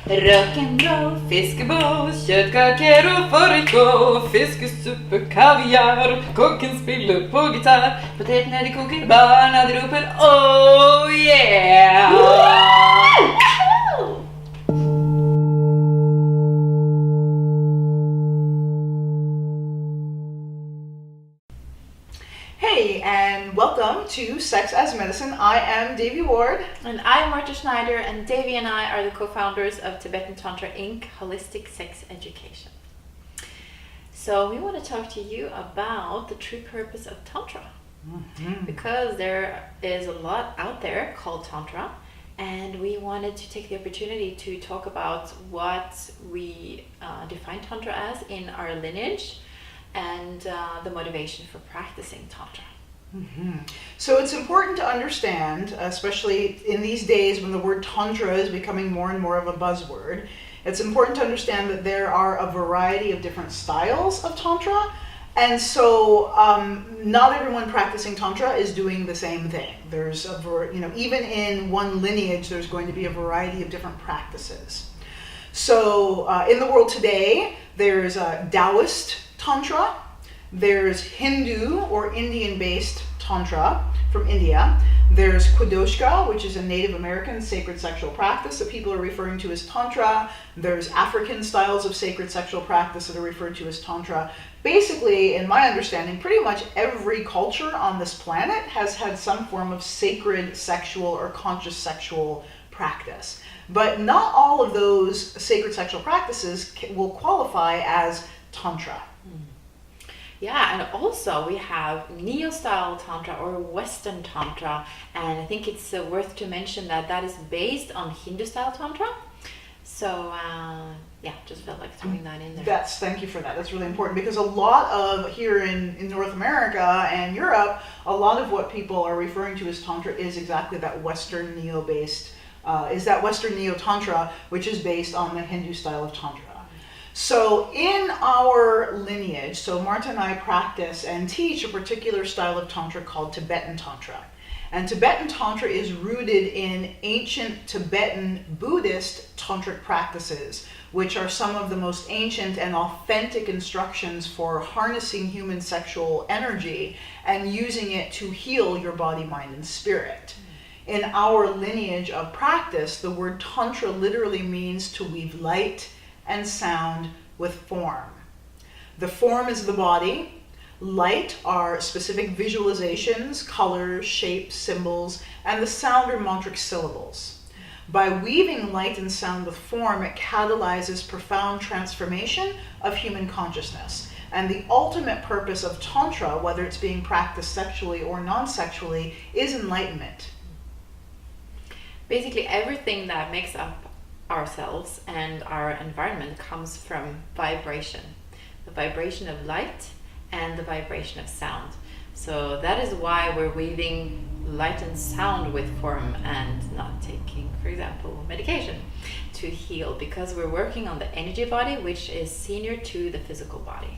Rock'n'roll, fiskeboll, köttkakor och fårikål, fiskesuppe, kaviar, kocken spiller på gitarr, potäterna de kokar, barna de ropar oh yeah! Hey, and welcome to Sex as Medicine. I am Devi Ward. And I'm Marthe Schneider, and Devi and I are the co-founders of Tibetan Tantra Inc. Holistic Sex Education. So we want to talk to you about the true purpose of Tantra. Because there is a lot out there called Tantra, and we wanted to take the opportunity to talk about what we define Tantra as in our lineage, and the motivation for practicing Tantra. So it's important to understand, especially in these days when the word Tantra is becoming more and more of a buzzword, it's important to understand that there are a variety of different styles of Tantra. And so not everyone practicing Tantra is doing the same thing. There's even in one lineage, there's going to be a variety of different practices. So in the world today, there's Taoist Tantra, there's Hindu or Indian-based Tantra from India, there's Kwadoshka, which is a Native American sacred sexual practice that people are referring to as Tantra, there's African styles of sacred sexual practice that are referred to as Tantra. Basically, in my understanding, pretty much every culture on this planet has had some form of sacred sexual or conscious sexual practice. But not all of those sacred sexual practices will qualify as Tantra. Yeah, and also we have Neo-style Tantra or Western Tantra, and I think it's worth to mention that that is based on Hindu-style Tantra. So just felt like throwing that in there. Thank you for that. That's really important because a lot of, here in North America and Europe, a lot of what people are referring to as Tantra is exactly that Western Neo-based, Western Neo-Tantra, which is based on the Hindu style of Tantra. So in our lineage, so Marthe and I practice and teach a particular style of Tantra called Tibetan Tantra. And Tibetan Tantra is rooted in ancient Tibetan Buddhist tantric practices, which are some of the most ancient and authentic instructions for harnessing human sexual energy and using it to heal your body, mind, and spirit. In our lineage of practice, the word Tantra literally means to weave light and sound with form. The form is the body. Light are specific visualizations, colors, shapes, symbols, and the sound are mantric syllables. By weaving light and sound with form, it catalyzes profound transformation of human consciousness. And the ultimate purpose of Tantra, whether it's being practiced sexually or non-sexually, is enlightenment. Basically, everything that makes up ourselves and our environment comes from vibration. The vibration of light and the vibration of sound. So that is why we're weaving light and sound with form and not taking, for example, medication to heal, because we're working on the energy body, which is senior to the physical body.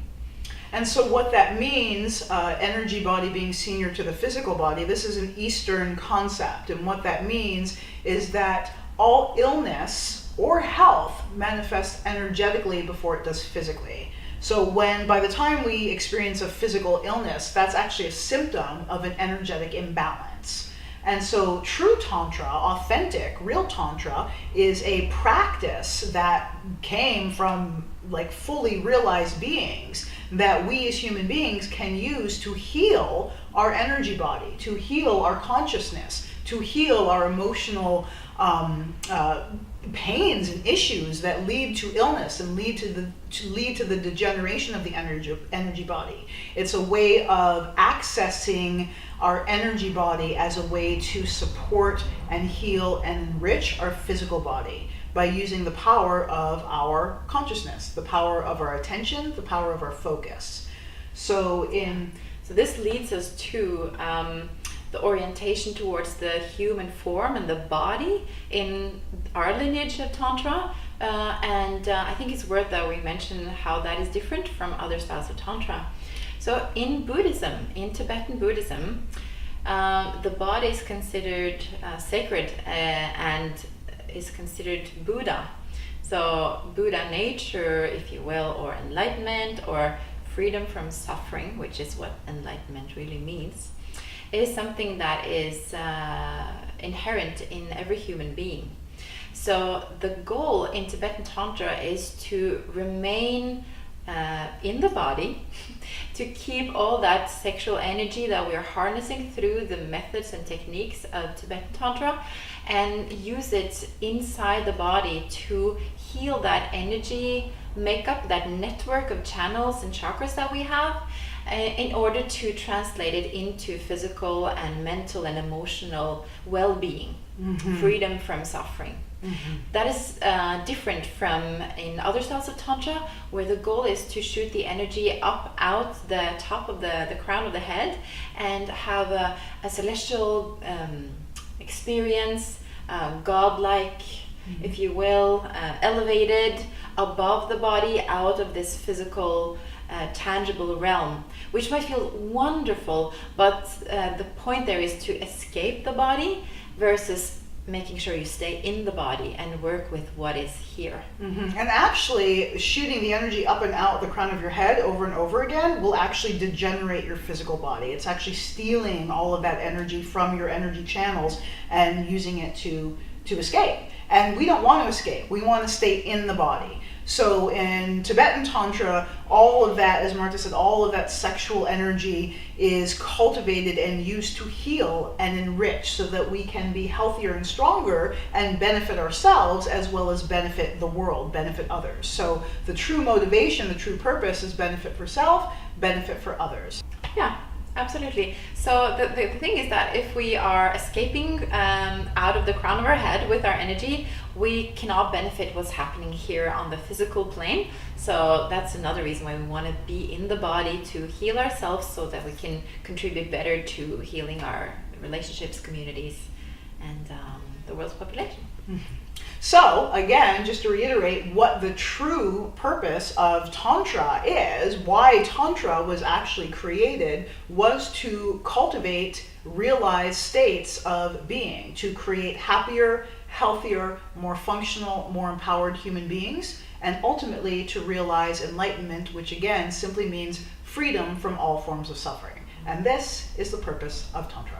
And so what that means, energy body being senior to the physical body, this is an Eastern concept. And what that means is that all illness or health manifests energetically before it does physically. So by the time we experience a physical illness, that's actually a symptom of an energetic imbalance. And so true Tantra, authentic, real Tantra, is a practice that came from fully realized beings that we as human beings can use to heal our energy body, to heal our consciousness, to heal our emotional pains and issues that lead to illness and lead to the degeneration of the energy body. It's a way of accessing our energy body as a way to support and heal and enrich our physical body by using the power of our consciousness, the power of our attention, the power of our focus. So this leads us to the orientation towards the human form and the body in our lineage of Tantra. And I think it's worth that we mention how that is different from other styles of Tantra. So in Buddhism, in Tibetan Buddhism, the body is considered sacred and is considered Buddha. So Buddha nature, if you will, or enlightenment, or freedom from suffering, which is what enlightenment really means, is something that is inherent in every human being. So the goal in Tibetan Tantra is to remain in the body, to keep all that sexual energy that we are harnessing through the methods and techniques of Tibetan Tantra, and use it inside the body to heal that energy makeup, that network of channels and chakras that we have, in order to translate it into physical and mental and emotional well-being, freedom from suffering. That is different from in other styles of Tantra, where the goal is to shoot the energy up out the top of the crown of the head and have a celestial experience, godlike, if you will, elevated above the body, out of this physical tangible realm, which might feel wonderful, but the point there is to escape the body versus making sure you stay in the body and work with what is here. And actually, shooting the energy up and out the crown of your head over and over again will actually degenerate your physical body. It's actually stealing all of that energy from your energy channels and using it to escape. And we don't want to escape. We want to stay in the body. So in Tibetan Tantra, all of that, as Marthe said, all of that sexual energy is cultivated and used to heal and enrich so that we can be healthier and stronger and benefit ourselves as well as benefit the world, benefit others. So the true motivation, the true purpose is benefit for self, benefit for others. Yeah. Absolutely. So the thing is that if we are escaping out of the crown of our head with our energy, we cannot benefit what's happening here on the physical plane. So that's another reason why we want to be in the body, to heal ourselves so that we can contribute better to healing our relationships, communities, and the world's population. So, again, just to reiterate what the true purpose of Tantra is, why Tantra was actually created, was to cultivate realized states of being, to create happier, healthier, more functional, more empowered human beings, and ultimately to realize enlightenment, which again simply means freedom from all forms of suffering. And this is the purpose of Tantra.